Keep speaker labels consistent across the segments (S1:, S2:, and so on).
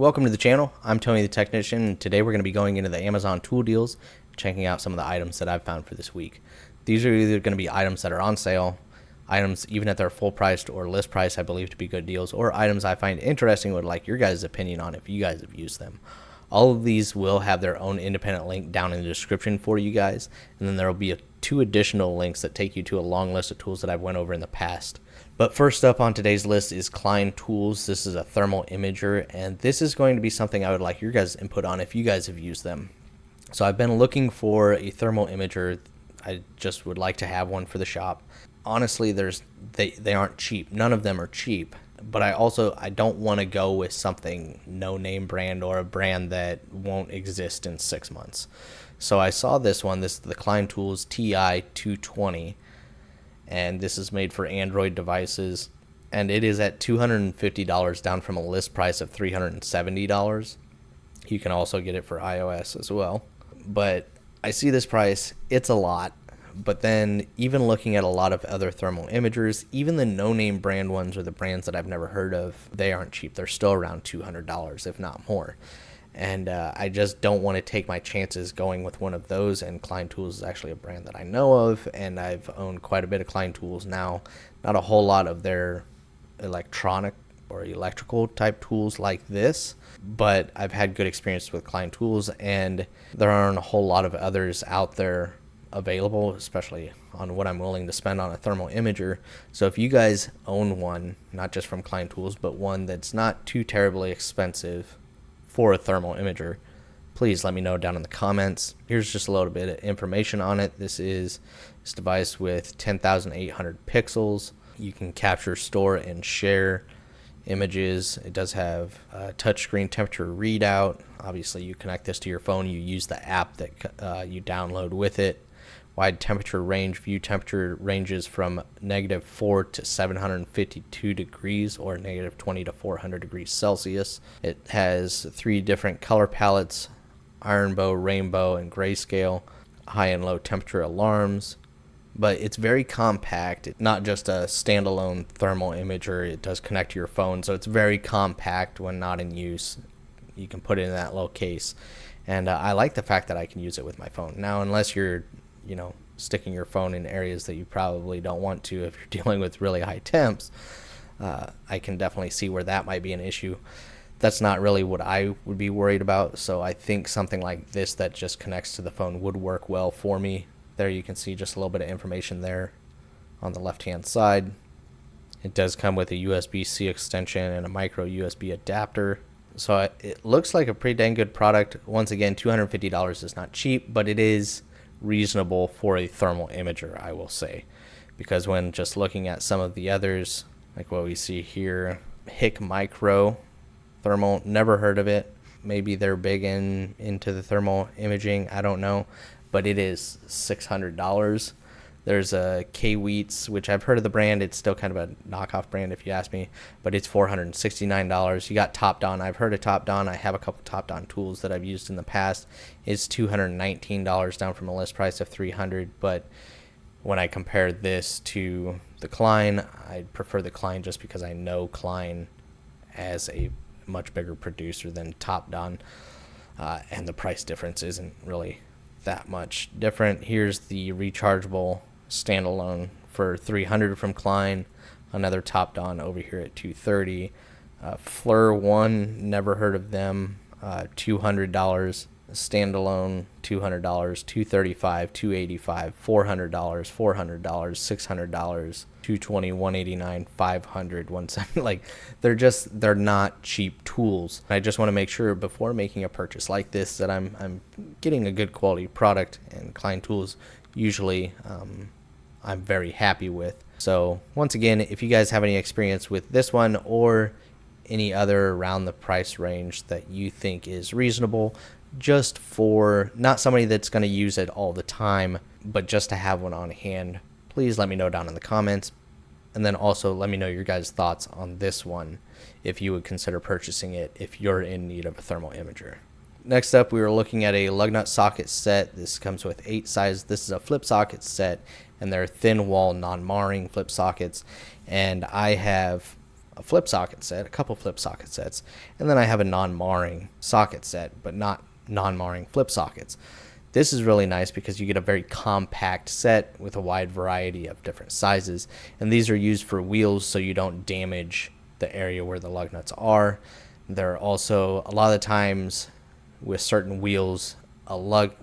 S1: Welcome to the channel. I'm Tony the Technician, and today we're going to be going into the Amazon tool deals, checking out some of the items that I've found for this week. These are either going to be items that are on sale, items even at their full priced or list price I believe to be good deals, or items I find interesting and would like your guys' opinion on if you guys have used them. All of these will have their own independent link down in the description for you guys, and then there will be two additional links that take you to a long list of tools that I've went over in the past. But first up on today's list is Klein tools. This is a thermal imager, and this is going to be something I would like your guys' input on if you guys have used them. So I've been looking for a thermal imager. I just would like to have one for the shop. Honestly, they aren't cheap. None of them are cheap. But I don't want to go with something no-name brand or a brand that won't exist in 6 months. So I saw this one. This is the Klein Tools TI-220. And this is made for Android devices, and it is at $250, down from a list price of $370. You can also get it for iOS as well. But I see this price, it's a lot. But then even looking at a lot of other thermal imagers, even the no-name brand ones or the brands that I've never heard of, they aren't cheap. They're still around $200, if not more. And I just don't want to take my chances going with one of those, and Klein Tools is actually a brand that I know of, and I've owned quite a bit of Klein Tools now. Not a whole lot of their electronic or electrical type tools like this, but I've had good experience with Klein Tools, and there aren't a whole lot of others out there available, especially on what I'm willing to spend on a thermal imager. So if you guys own one, not just from Klein Tools, but one that's not too terribly expensive for a thermal imager, please let me know down in the comments. Here's just a little bit of information on it. This device with 10,800 pixels. You can capture, store, and share images. It does have a touchscreen temperature readout. Obviously, you connect this to your phone. You use the app that you download with it. Wide temperature range. View temperature ranges from -4 to 752 degrees or -20 to 400 degrees Celsius. It has 3 different color palettes: iron bow, rainbow, and grayscale. High and low temperature alarms. But it's very compact. It's not just a standalone thermal imager. It does connect to your phone, so it's very compact when not in use. You can put it in that little case. And I like the fact that I can use it with my phone. Now, unless you're sticking your phone in areas that you probably don't want to, if you're dealing with really high temps, I can definitely see where that might be an issue. That's not really what I would be worried about, so I think something like this that just connects to the phone would work well for me. There you can see just a little bit of information there on the left-hand side. It does come with a USB-C extension and a micro USB adapter. So it looks like a pretty dang good product. Once again, $250 is not cheap, but it is reasonable for a thermal imager, I will say, because when just looking at some of the others, like what we see here, HIC Micro thermal, never heard of it. Maybe they're big into the thermal imaging, I don't know, but it is $600. There's a K-Weets, which I've heard of the brand. It's still kind of a knockoff brand if you ask me, but it's $469. You got Top Don. I've heard of Top Don. I have a couple Top Don tools that I've used in the past. It's $219, down from a list price of $300. But when I compare this to the Klein, I prefer the Klein just because I know Klein as a much bigger producer than Top Don, and the price difference isn't really that much different. Here's the rechargeable standalone for $300 from Klein. Another Top Don over here at $230. Fleur One, never heard of them. $200 standalone, $200, $235, $285, $400, $400, $600, $220, $189, $500, $170. Like, they're not cheap tools. I just want to make sure before making a purchase like this that I'm getting a good quality product, and Klein Tools usually I'm very happy with. So once again, if you guys have any experience with this one or any other around the price range that you think is reasonable, just for not somebody that's going to use it all the time, but just to have one on hand, please let me know down in the comments. And then also let me know your guys' thoughts on this one, if you would consider purchasing it if you're in need of a thermal imager. Next up, we were looking at a lug nut socket set. This comes with 8 sizes. This is a flip socket set, and they're thin wall non-marring flip sockets. And I have a flip socket set, a couple flip socket sets, and then I have a non-marring socket set, but not non-marring flip sockets. This is really nice because you get a very compact set with a wide variety of different sizes, and these are used for wheels so you don't damage the area where the lug nuts are. They're also, a lot of the times with certain wheels, a lug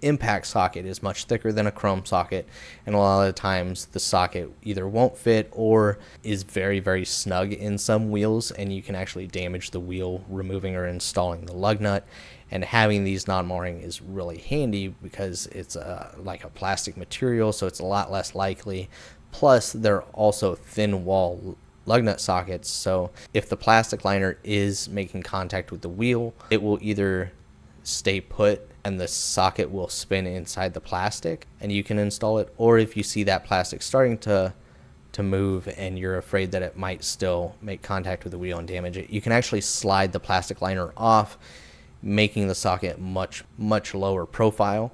S1: impact socket is much thicker than a chrome socket, and a lot of the times the socket either won't fit or is very, very snug in some wheels, and you can actually damage the wheel removing or installing the lug nut. And having these non-marring is really handy because it's like a plastic material, so it's a lot less likely. Plus, they're also thin wall lug nut sockets, so if the plastic liner is making contact with the wheel, it will either stay put and the socket will spin inside the plastic and you can install it, or if you see that plastic starting to move and you're afraid that it might still make contact with the wheel and damage it, you can actually slide the plastic liner off, making the socket much lower profile,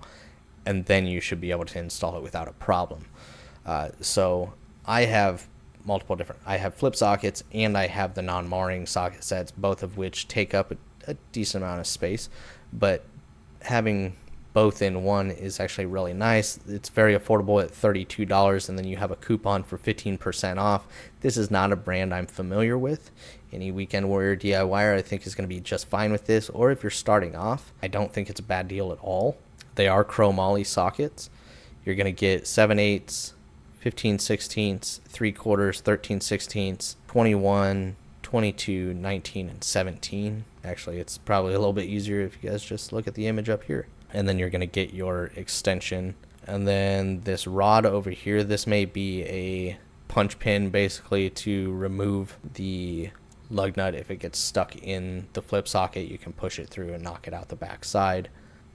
S1: and then you should be able to install it without a problem. So I have multiple different, I have flip sockets and I have the non-marring socket sets, both of which take up a decent amount of space, but having both in one is actually really nice. It's very affordable at $32, and then you have a coupon for 15% off. This is not a brand I'm familiar with. Any Weekend Warrior DIYer I think is going to be just fine with this, or if you're starting off, I don't think it's a bad deal at all. They are chromoly sockets. You're going to get 7/8, 15/16, 3/4, 13/16, 21, 22, 19, and 17. Actually, it's probably a little bit easier if you guys just look at the image up here. And then you're going to get your extension. And then this rod over here, this may be a punch pin basically to remove the lug nut. If it gets stuck in the flip socket, you can push it through and knock it out the back side.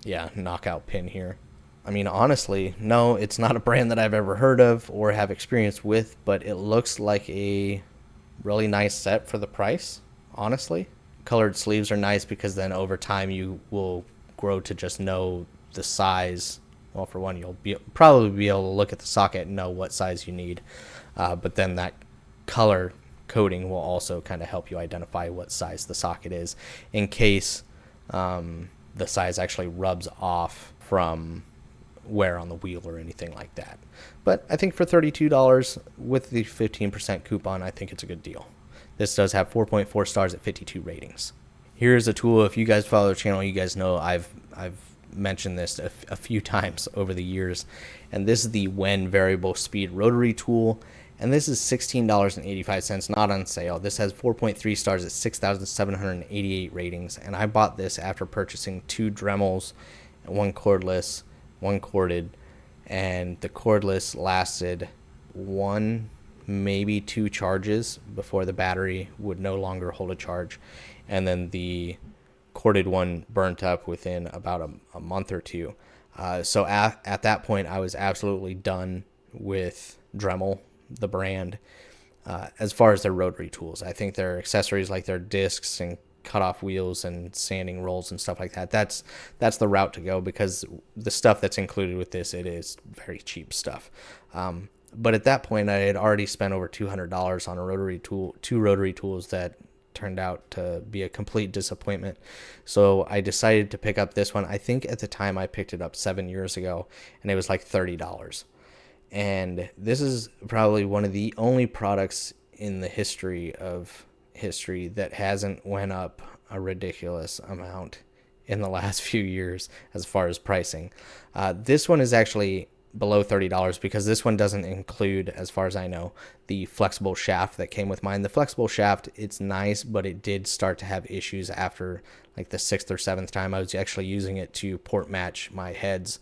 S1: Yeah, knockout pin here. I mean, honestly, no, it's not a brand that I've ever heard of or have experience with, but it looks like a really nice set for the price, honestly. Colored sleeves are nice because then over time you will grow to just know the size. Well, for one, you'll probably be able to look at the socket and know what size you need, but then that color coding will also kind of help you identify what size the socket is in case the size actually rubs off from wear on the wheel or anything like that. But I think for $32 with the 15% coupon, I think it's a good deal. This does have 4.4 stars at 52 ratings. Here's a tool. If you guys follow the channel, you guys know I've mentioned this a few times over the years, and this is the Wen variable speed rotary tool, and this is $16.85, not on sale. This has 4.3 stars at 6,788 ratings, and I bought this after purchasing 2 Dremels, 1 cordless, 1 corded, and the cordless lasted 1, maybe 2 charges before the battery would no longer hold a charge, and then the corded one burnt up within about a month or two. So at that point, I was absolutely done with Dremel, the brand, as far as their rotary tools. I think their accessories like their discs and cut-off wheels and sanding rolls and stuff like that, that's the route to go, because the stuff that's included with this, it is very cheap stuff. But at that point, I had already spent over $200 on a rotary tool, 2 rotary tools that turned out to be a complete disappointment. So I decided to pick up this one. I think at the time I picked it up 7 years ago, and it was like $30. And this is probably one of the only products in the history that hasn't went up a ridiculous amount in the last few years as far as pricing. This one is actually below $30 because this one doesn't include, as far as I know, the flexible shaft that came with mine. The flexible shaft, it's nice, but it did start to have issues after like the 6th or 7th time I was actually using it to port match my heads,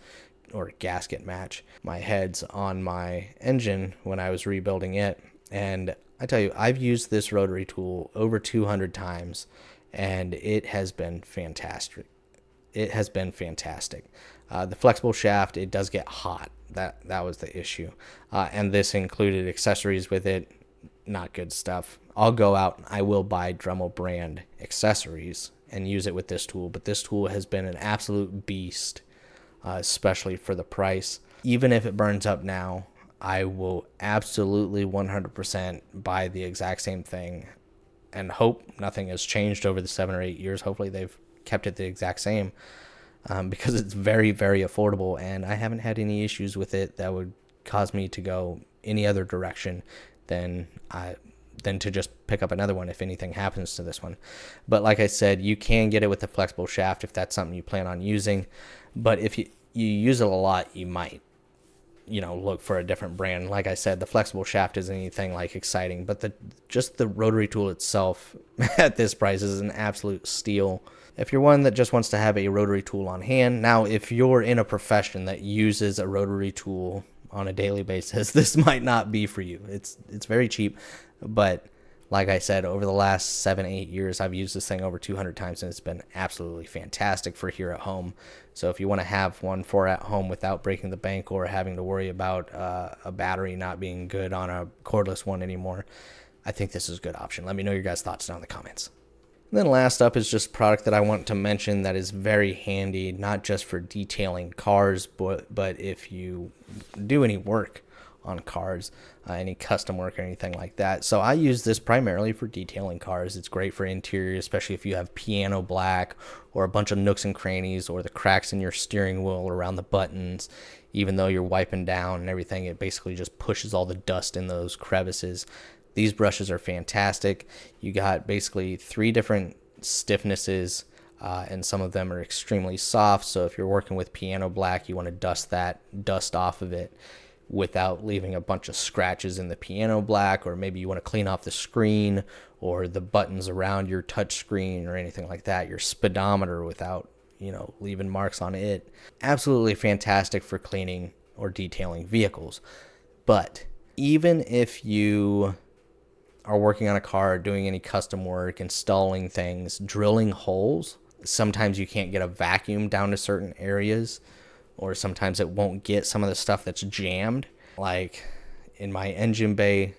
S1: or gasket match my heads on my engine when I was rebuilding it. And I tell you, I've used this rotary tool over 200 times, and it has been fantastic. It has been fantastic. The flexible shaft, it does get hot. That was the issue. And this included accessories with it. Not good stuff. I'll go out and I will buy Dremel brand accessories and use it with this tool. But this tool has been an absolute beast, especially for the price. Even if it burns up now, I will absolutely 100% buy the exact same thing and hope nothing has changed over the 7 or 8 years. Hopefully they've kept it the exact same, because it's very, very affordable, and I haven't had any issues with it that would cause me to go any other direction than to just pick up another one if anything happens to this one. But like I said, you can get it with the flexible shaft if that's something you plan on using. But if you use it a lot, you might, look for a different brand. Like I said, the flexible shaft isn't anything like exciting, but the rotary tool itself at this price is an absolute steal. If you're one that just wants to have a rotary tool on hand, now if you're in a profession that uses a rotary tool on a daily basis, this might not be for you. It's very cheap, but like I said, over the last 7-8 years, I've used this thing over 200 times, and it's been absolutely fantastic for here at home. So if you want to have one for at home without breaking the bank or having to worry about a battery not being good on a cordless one anymore, I think this is a good option. Let me know your guys' thoughts down in the comments. And then last up is just a product that I want to mention that is very handy, not just for detailing cars, but if you do any work on cars, any custom work or anything like that. So I use this primarily for detailing cars. It's great for interior, especially if you have piano black or a bunch of nooks and crannies or the cracks in your steering wheel around the buttons. Even though you're wiping down and everything, it basically just pushes all the dust in those crevices. These brushes are fantastic. You got basically 3 different stiffnesses, and some of them are extremely soft. So if you're working with piano black, you want to dust that dust off of it without leaving a bunch of scratches in the piano black, or maybe you want to clean off the screen or the buttons around your touch screen or anything like that, your speedometer, without leaving marks on it. Absolutely fantastic for cleaning or detailing vehicles. But even if you are working on a car, doing any custom work, installing things, drilling holes, sometimes you can't get a vacuum down to certain areas, or sometimes it won't get some of the stuff that's jammed. Like in my engine bay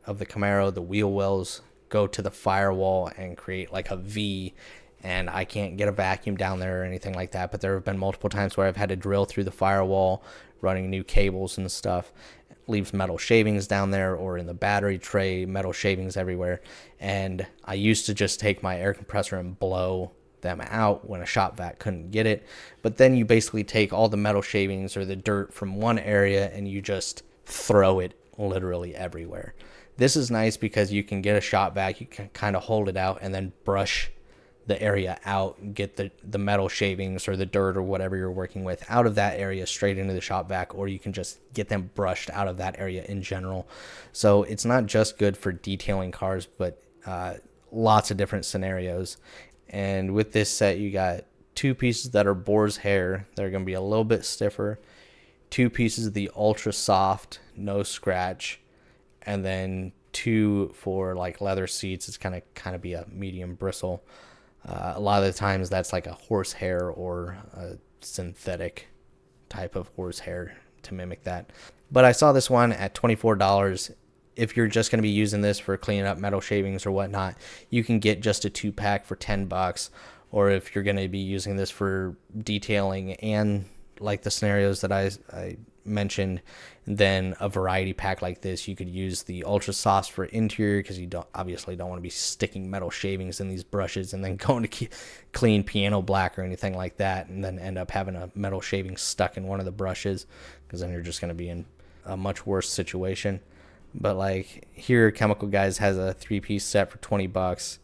S1: of the Camaro, the wheel wells go to the firewall and create like a V, and I can't get a vacuum down there or anything like that. But there have been multiple times where I've had to drill through the firewall, running new cables and stuff. It leaves metal shavings down there, or in the battery tray, metal shavings everywhere. And I used to just take my air compressor and blow them out when a shop vac couldn't get it. But then you basically take all the metal shavings or the dirt from one area and you just throw it literally everywhere. This is nice because you can get a shop vac, you can kind of hold it out and then brush the area out and get the metal shavings or the dirt or whatever you're working with out of that area straight into the shop vac, or you can just get them brushed out of that area in general. So it's not just good for detailing cars, but lots of different scenarios. And with this set, you got 2 pieces that are boar's hair. They're going to be a little bit stiffer. 2 pieces of the ultra soft, no scratch. And then 2 for like leather seats. It's kind of be a medium bristle. A lot of the times that's like a horsehair or a synthetic type of horsehair to mimic that. But I saw this one at $24. If you're just going to be using this for cleaning up metal shavings or whatnot, you can get just a 2-pack for $10. Or if you're going to be using this for detailing and like the scenarios that I mentioned, then a variety pack like this, you could use the ultra soft for interior, because you obviously don't want to be sticking metal shavings in these brushes and then going to clean piano black or anything like that, and then end up having a metal shaving stuck in one of the brushes, because then you're just going to be in a much worse situation. But like here, Chemical Guys has a 3-piece set for $20.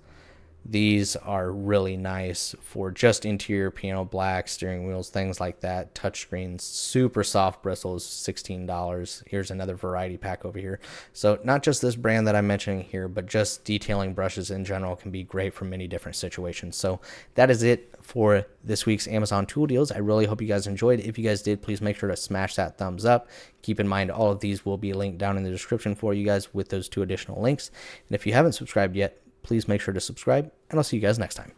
S1: These are really nice for just interior piano black, steering wheels, things like that. Touchscreens, super soft bristles, $16. Here's another variety pack over here. So not just this brand that I'm mentioning here, but just detailing brushes in general can be great for many different situations. So that is it for this week's Amazon tool deals. I really hope you guys enjoyed. If you guys did, please make sure to smash that thumbs up. Keep in mind, all of these will be linked down in the description for you guys with those 2 additional links. And if you haven't subscribed yet, please make sure to subscribe, and I'll see you guys next time.